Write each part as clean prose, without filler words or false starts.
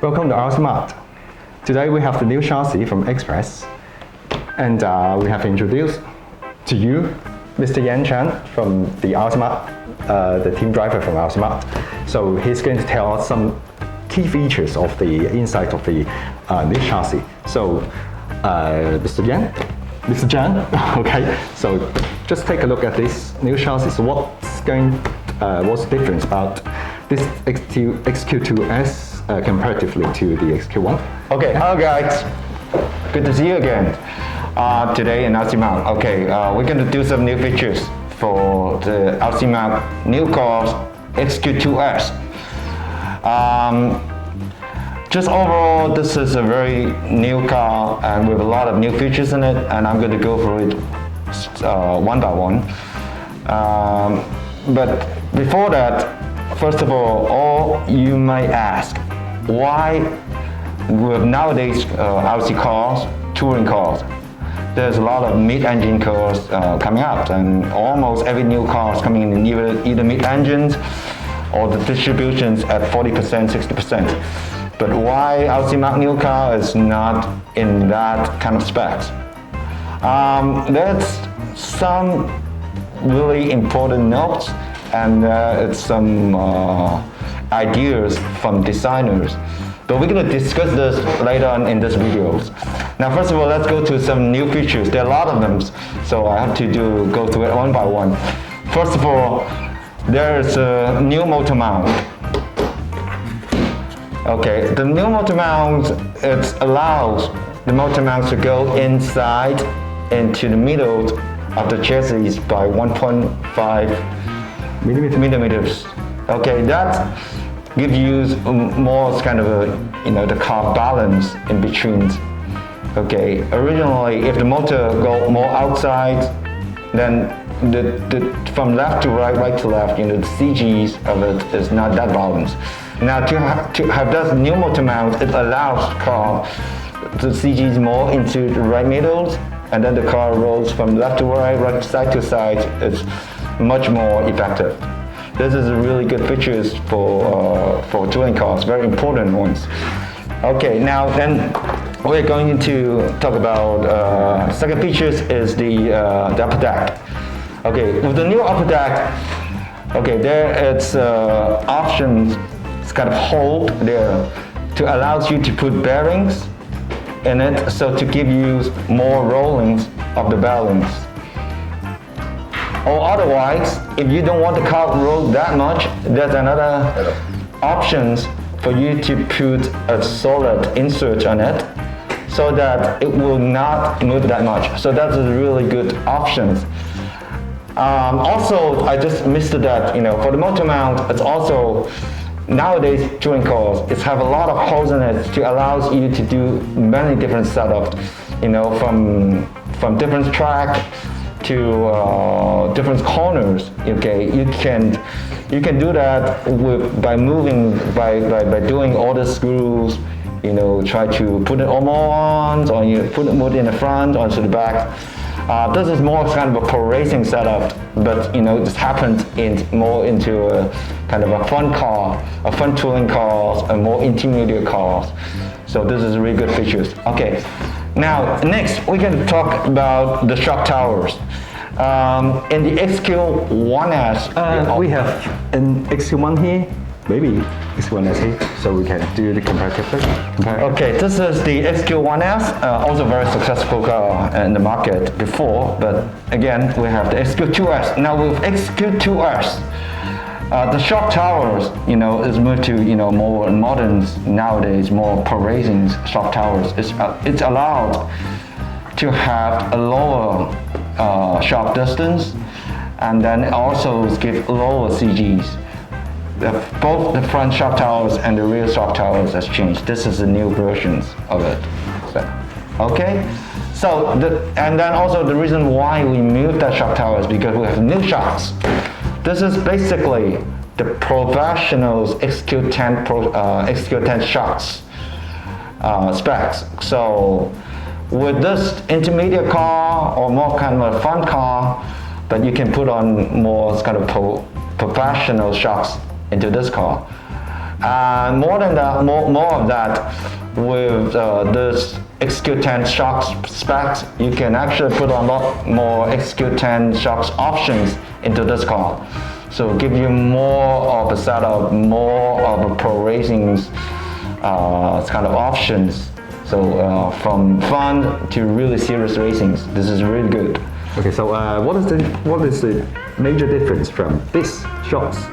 Welcome to rcMart. Today we have the new chassis from Xpress, and we have introduced to you Mr. Yan Chan from the rcMart, the team driver from rcMart. So he's going to tell us some key features of the inside of the new chassis. So Mr. Yan, Mr. Chan, okay. So just take a look at this new chassis. So what's the difference about this XQ2S comparatively to the XQ1? Okay, hello guys. Good to see you again. Today in rcMart. Okay, we're going to do some new features for the rcMart new car XQ2S. Just overall, this is a very new car and with a lot of new features in it, and I'm going to go through it one by one. But before that, first of all you might ask, why with nowadays RC cars, touring cars, there's a lot of mid-engine cars coming out, and almost every new car is coming in either mid-engines or the distributions at 40%, 60%. But why rcMart new car is not in that kind of specs? There's some really important notes, and it's some ideas from designers. But we're going to discuss this later on in this videos. Now, first of all, let's go to some new features. There are a lot of them, so I have to go through it one by one. First of all, there's a new motor mount. Okay, the new motor mount, it allows the motor mount to go inside into the middle of the chassis by 1.5 millimeters. Okay, that gives you more kind of a, the car balance in between. Okay, originally if the motor go more outside, then from left to right, right to left, the CGs of it is not that balanced. Now to have that new motor mount, it allows the car the CGs more into the right middle, and then the car rolls from left to right, right side to side. It's much more effective. This is a really good features for touring cars, very important ones. Okay, now then we're going to talk about second features is the upper deck. Okay, with the new upper deck, okay, there it's options. It's kind of hole there to allows you to put bearings in it, so to give you more rollings of the balance. Or otherwise, if you don't want the car to roll that much, there's another options for you to put a solid insert on it so that it will not move that much. So that's a really good option. Also, I just missed that, for the motor mount, it's also nowadays touring cars, it have a lot of holes in it to allows you to do many different setups, from different track to different corners. Okay, you can do that by doing all the screws. Try to put it all more on, or you put it more in the front or to the back. This is more kind of a pro racing setup, but this happened more into a kind of a fun car, a fun touring cars, and more intermediate cars. So this is really good features. Okay, now next we're going to talk about the shock towers. In the XQ1S, we have an XQ1 here, maybe XQ1S here, so we can do the comparative. Okay, this is the XQ1S, also very successful car in the market before, but again we have the XQ2S. Now with XQ2S, the shock towers, is moved to more modern nowadays, more pro racing shock towers. It's allowed to have a lower shock distance, and then also give lower CGs. Both the front shock towers and the rear shock towers has changed. This is the new versions of it. Okay, and then also the reason why we moved that shock tower is because we have new shocks. This is basically the professional's XQ10 shocks specs. So with this intermediate car or more kind of a fun car, but you can put on more kind of professional shocks into this car. And more than that, more of that, with this XQ10 shocks specs, you can actually put on a lot more XQ10 shocks options into this car. So give you more of a setup, more of a pro racing kind of options. So from fun to really serious racings, this is really good. Okay, so what is the major difference from this shocks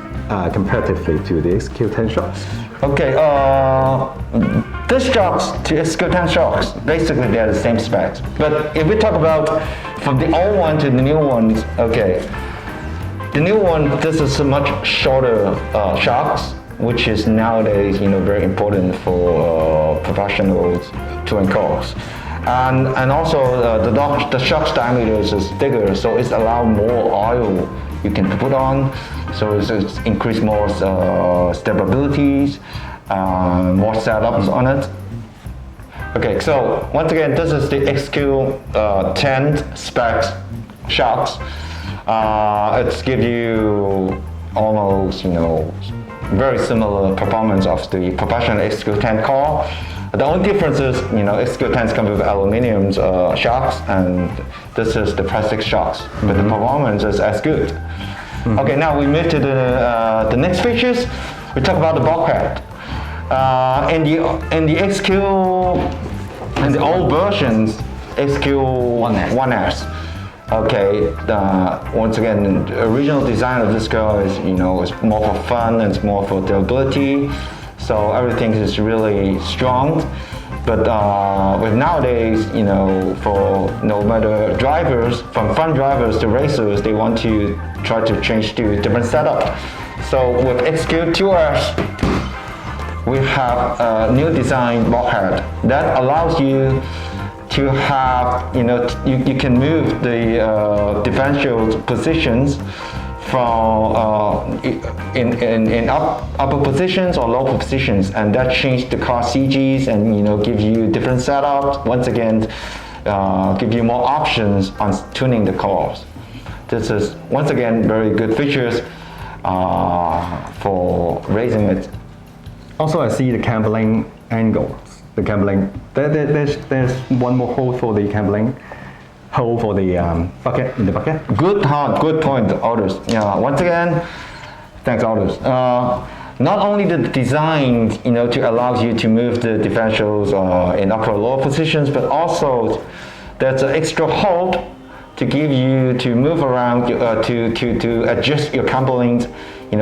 comparatively to the XQ10 shocks? Okay, this shocks to XQ10 shocks, basically they're the same specs. But if we talk about from the old one to the new one, okay, the new one, this is a much shorter shocks, which is nowadays very important for professional touring cars. And also the shocks diameter is bigger, so it's allow more oil you can put on, so it's increase more stabilities, more setups on it. Okay, so once again, this is the XQ10 specs shocks. It's give you almost very similar performance of the professional XQ10 car. The only difference is, XQ10s come with aluminum shocks, and this is the plastic shocks, but the performance is as good. Okay, now we move to the next features. We talk about the bulkhead. In the old versions, XQ1S. Okay, once again, the original design of this car is, is more for fun and it's more for durability. So everything is really strong. But with nowadays, for no matter drivers, from fun drivers to racers, they want to try to change to different setup. So with XQ2S, we have a new design bulkhead that allows you to have, you can move the differential positions from in upper positions or lower positions, and that changed the car CGs and give you different setups. Once again, give you more options on tuning the cars. This is once again very good features for racing it. Also, I see the cabling angles. The cabling, there's one more hole for the cabling, hole for the bucket in the bucket. Good point, Aldus. Yeah, once again, thanks, Aldus. Not only the design, to allow you to move the differentials in upper or lower positions, but also there's an extra hole to give you to move around to adjust your couplings,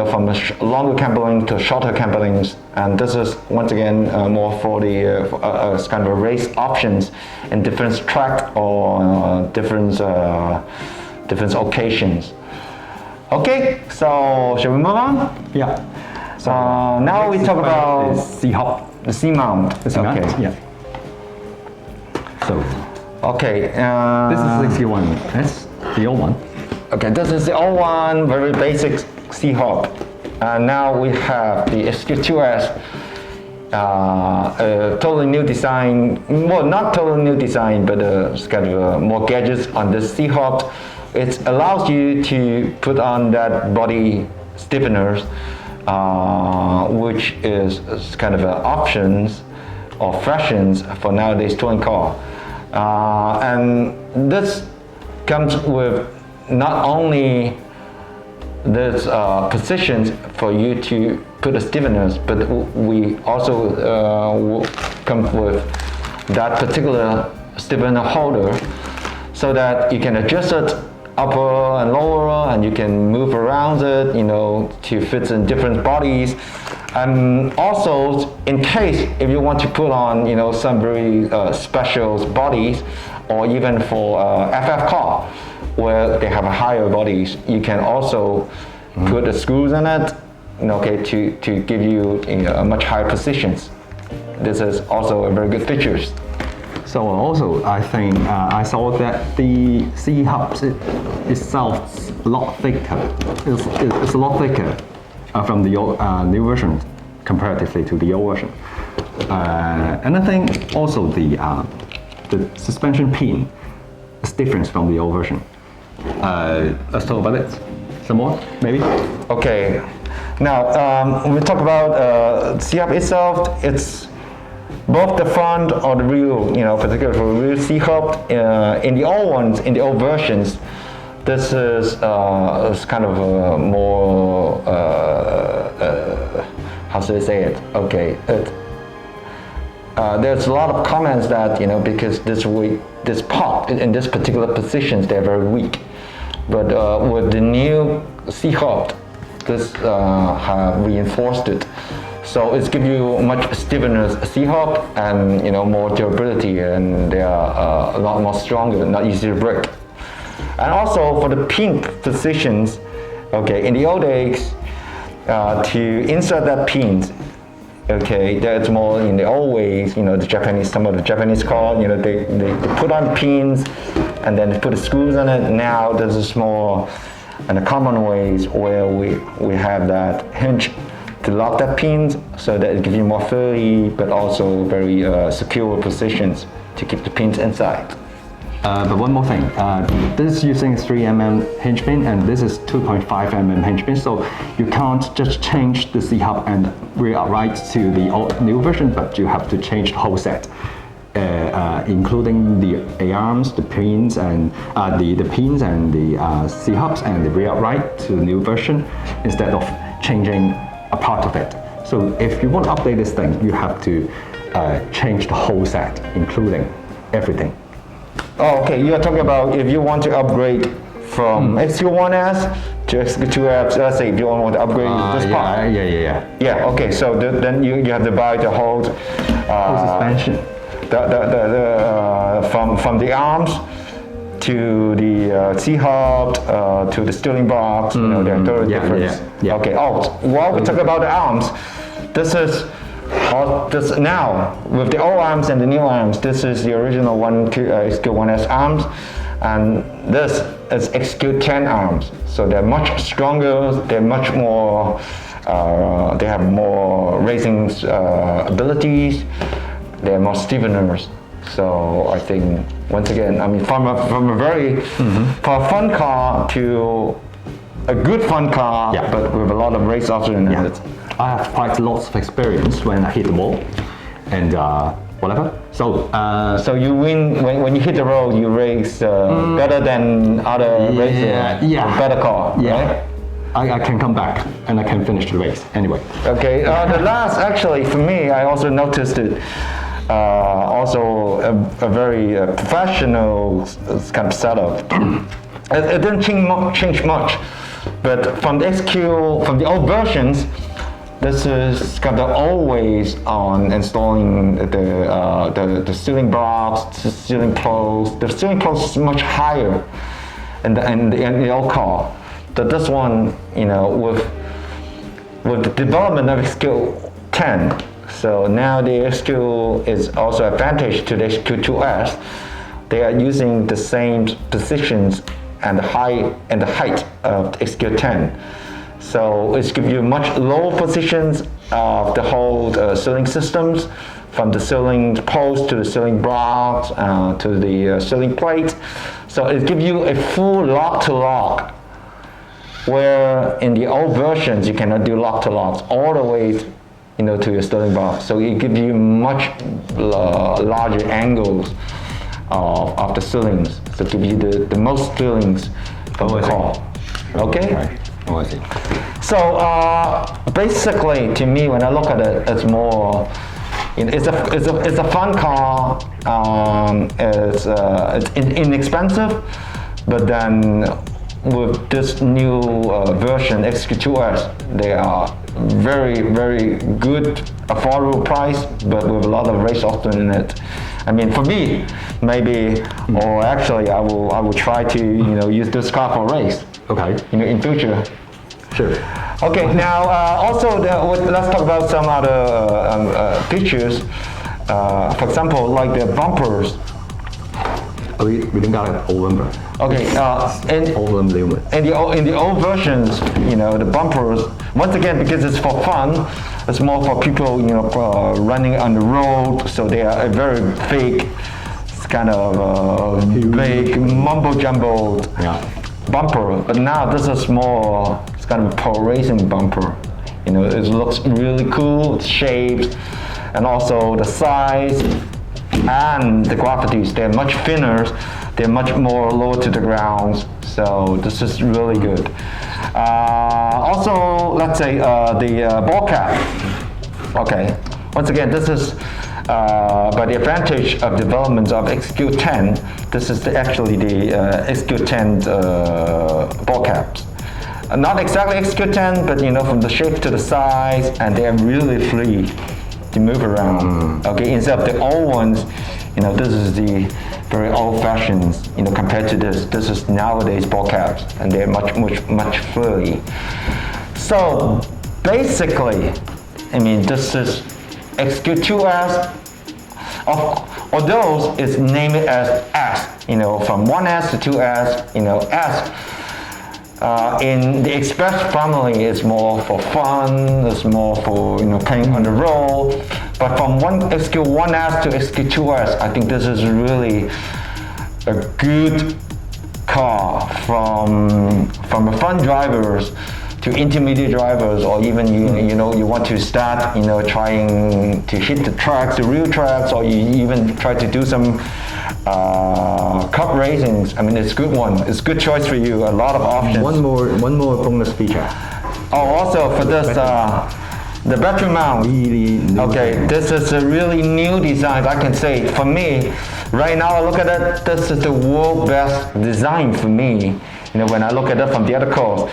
from a longer coupling to shorter couplings. And this is once again more for the kind of race options in different track or different occasions. Okay, so shall we move on? Yeah. So now we talk about the C-hop. The C-mount. Okay. Yeah. So. Okay. This is the XQ1S, the old one. Okay, this is the old one, very basic C-hop. And now we have the XQ2S, a totally new design. Well, not totally new design, but it's kind of more gadgets on this C-hop. It allows you to put on that body stiffeners, which is kind of options or fashions for nowadays touring car. And this comes with not only this positions for you to put the stiffeners, but we also come with that particular stiffener holder so that you can adjust it upper and lower, and you can move around it, to fit in different bodies. And also, in case if you want to put on, some very special bodies, or even for FF car, where they have higher bodies, you can also put the screws in it, to give you a much higher positions. This is also a very good features. So also, I think I saw that the C-hub itself is a lot thicker. It's a lot thicker from the new version comparatively to the old version. And I think also the suspension pin is different from the old version. let's talk about it. Some more, maybe? Okay. Now, when we talk about C-hub itself, it's both the front or the rear, particularly for rear C-hub. In the old ones, in the old versions, this is kind of a more, how should I say it? Okay. There's a lot of comments that, because this part, in this particular positions, they're very weak. But with the new C-hub, this have reinforced it. So it's give you much stiffness C-hub and more durability, and they are a lot more stronger, not easy to break. And also for the pin positions, okay, in the old days, to insert that pins, okay, that's more in the old ways, the Japanese, some of the Japanese car, they put on pins and then they put the screws on it. Now this is more in the common ways where we have that hinge to lock that pins so that it gives you more furry but also very secure positions to keep the pins inside. But one more thing, this is using 3mm hinge pin and this is 2.5mm hinge pin, so you can't just change the C-hub and rewrite to the new version, but you have to change the whole set, including the arms, the pins, and the pins and the C-hubs and the rewrite to the new version instead of changing a part of it. So if you want to update this thing, you have to change the whole set, including everything. Oh, okay, you are talking about if you want to upgrade from XQ1S to XQ2S, let's say if you want to upgrade this part. Yeah, okay, so then you have to buy the whole suspension. From the arms to the C-hub to the steering box, there are total difference. Yeah. Okay, while we talk about the arms, this is now with the old arms and the new arms, this is the original XQ1S arms, and this is XQ10 arms. So they're much stronger, they're much more, they have more racing abilities, they're more stiffeners. So I think once again, from a very for a fun car to a good fun car, but with a lot of race options in it. I have quite lots of experience when I hit the wall and whatever. So you win when you hit the road. You race better than other racers. Better car. Yeah. Right? I can come back and I can finish the race anyway. Okay. The last, actually, for me, I also noticed it. Also a very professional kind of setup. It didn't change much, but from the old versions. This is kind of always on installing the steering box, the steering post. The steering post is much higher in the old car. But this one, with the development of XQ10, so now the XQ is also advantage to the XQ2S. They are using the same positions and the height of the XQ10. So it's give you much lower positions of the whole ceiling systems, from the ceiling post to the ceiling box to the ceiling plate. So it gives you a full lock-to-lock, where in the old versions you cannot do lock-to-locks all the way, to your ceiling box. So it gives you much larger angles of the ceilings. So it gives you the most ceilings of the car. Okay. Right. Oh, I see. So basically, to me, when I look at it, it's more. It's a fun car. It's inexpensive, but then with this new version XQ2S, they are very, very good, affordable price, but with a lot of race options in it. For me, maybe, or actually, I will try to use this car for race. Okay. In future. Sure. Okay. Now, also, let's talk about some other features. For example, like the bumpers. We didn't got an old bumper. Okay. In the old versions, the bumpers. Once again, because it's for fun, it's more for people, running on the road. So they are a very big, kind of big mumbo jumbo bumper, but now this is more, it's kind of a pro racing bumper. You know, it looks really cool, it's shaped, and also the size and the gravities, they're much thinner, they're much more low to the ground, so this is really good. Also, let's say the ball cap. Okay, once again, this is by the advantage of development of XQ10, this is actually the XQ10 ball caps. Not exactly XQ10, but you know, from the shape to the size, and they are really free to move around. Okay, instead of the old ones, you know, this is the very old-fashioned, you know, compared to this. This is nowadays ball caps, and they're much free. So basically, I mean, this is XQ2S. Although it's named as S, you know, from 1S to 2S, you know, S. In the Express family, it's more for fun, it's more for, you know, playing on the road. But from XQ1S to XQ2S, I think this is really a good car from the fun drivers to intermediate drivers, or even you know, you want to start, you know, trying to hit the tracks, the real tracks, or you even try to do some cup racings. I mean, it's a good one. It's a good choice for you. A lot of options. One more bonus feature. Oh, also for this, the battery mount. Really new. Okay, this is a really new design. I can say, for me, right now I look at it, this is the world best design for me. You know, when I look at it from the other cars.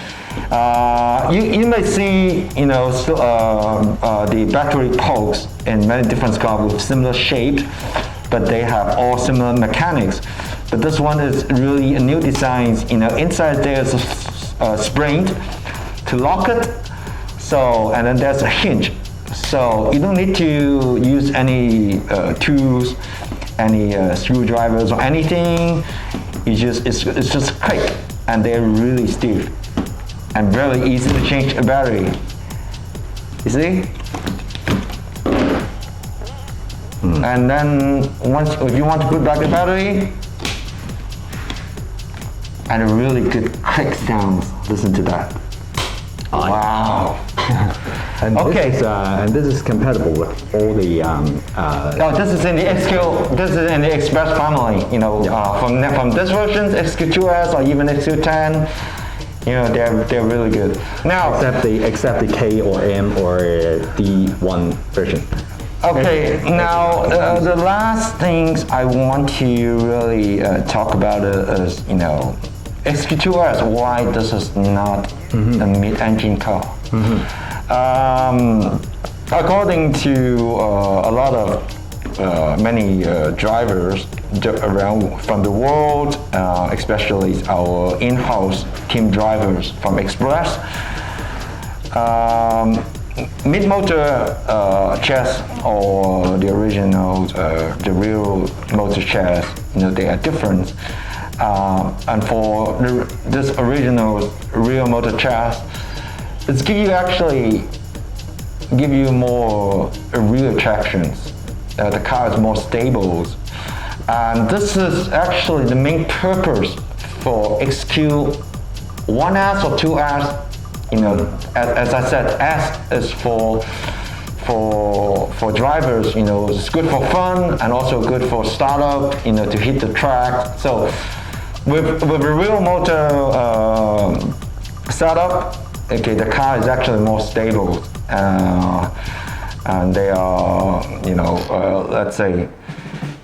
You may see, you know, the battery pokes in many different cars with similar shape, but they have all similar mechanics. But this one is really a new design. You know, inside there's a spring to lock it. So, and then there's a hinge. So you don't need to use any tools, any screwdrivers or anything. It's just a click, and they're really stiff and very easy to change a battery. You see? And then if you want to put back the battery, and a really good click sound. Listen to that. Wow. And okay. This is compatible with all the. This is in the XQ. This is in the Express family. You know, from this version, XQ2S or even XQ10. You know, they're really good. Now, except the K or M or D1 version. Okay, now the last things I want to really talk about is, you know, XQ2S, why this is not a mid-engine car. According to a lot of many drivers around from the world, especially our in-house team drivers from Xpress, mid-motor chassis or the original, the real motor chassis, you know, they are different. And for this original real motor chassis, it's give you more real tractions. The car is more stable. And this is actually the main purpose for XQ1S or 2S. You know, as I said, S is for drivers. You know, it's good for fun and also good for startup. You know, to hit the track. So with a real motor setup, okay, the car is actually more stable, and they are, you know, let's say,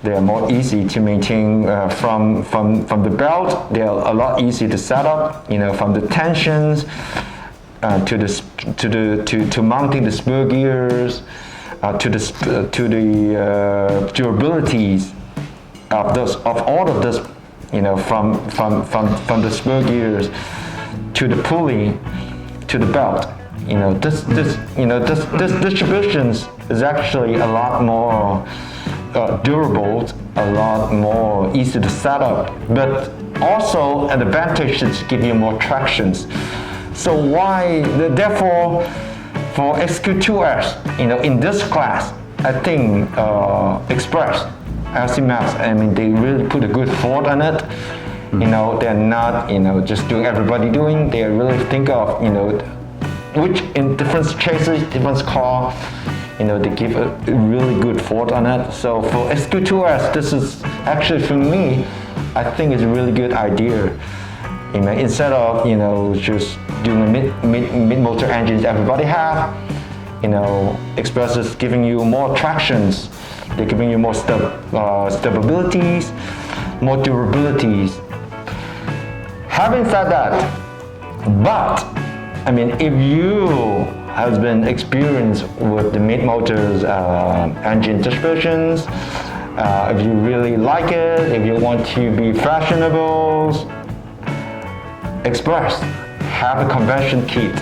they are more easy to maintain from the belt. They are a lot easier to set up. You know, from the tensions. To mounting the spur gears, to the durabilities of all of this, you know, from the spur gears to the pulley to the belt. You know, this distribution is actually a lot more durable, a lot more easy to set up, but also an advantage is to give you more tractions. So therefore, for XQ2S, you know, in this class, I think Express, rcMart, I mean, they really put a good thought on it. You know, they're not, just doing everybody doing. They really think of, which in different chases, different car, they give a really good thought on it. So for XQ2S, this is actually for me, I think it's a really good idea. Instead of just doing mid-motor engines everybody have, Xpress is giving you more tractions. They're giving you more stabilities, more durabilities. Having said that, but if you have been experienced with the mid-motors engine dispersions, if you really like it, if you want to be fashionable, Xpress have a conversion kit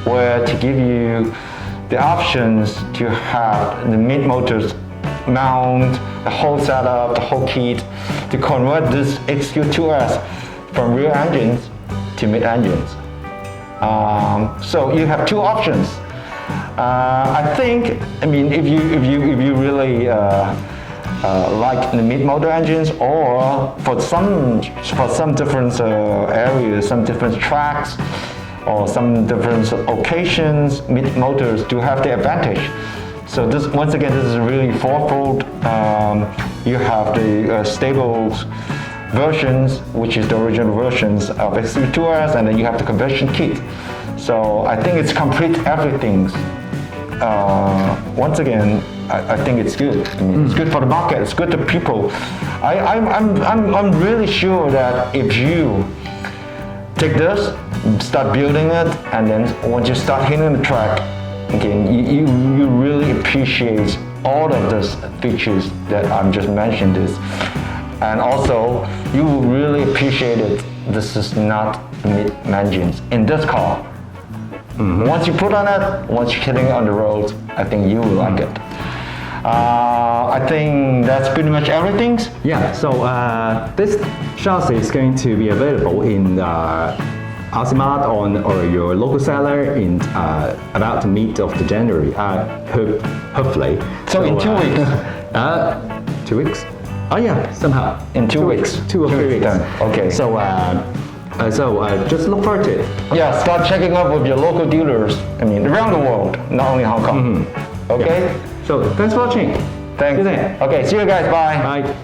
where to give you the options to have the mid-motors mount, the whole setup, the whole kit, to convert this XQ2S from rear engines to mid engines. So you have two options. I think, if you really like the mid-motor engines, or for some different areas, some different tracks, or some different occasions, mid-motors do have the advantage. So this, once again, this is really fourfold. You have the stable versions, which is the original versions of XQ2S, and then you have the conversion kit. So I think it's complete everything. Once again, I think it's good. It's good for the market. It's good to people. I'm really sure that if you take this, start building it, and then once you start hitting the track, again, you really appreciate all of these features that I'm just mentioned this. And also, you will really appreciate it. This is not mid-engines in this car. Once you put on it, once you're hitting it on the road, I think you will like it. I think that's pretty much everything. Yeah, so this chassis is going to be available in RcMart or your local seller in about the mid of the January, hopefully. So in 2 weeks? 2 weeks? Oh yeah, somehow. In 2 weeks? 2 or 3 weeks. Done. Okay. So just look forward to it. Yeah, start checking up with your local dealers, around the world, not only Hong Kong. Okay? Yeah. So thanks for watching. Thanks. See you then. Okay, see you guys, bye. Bye.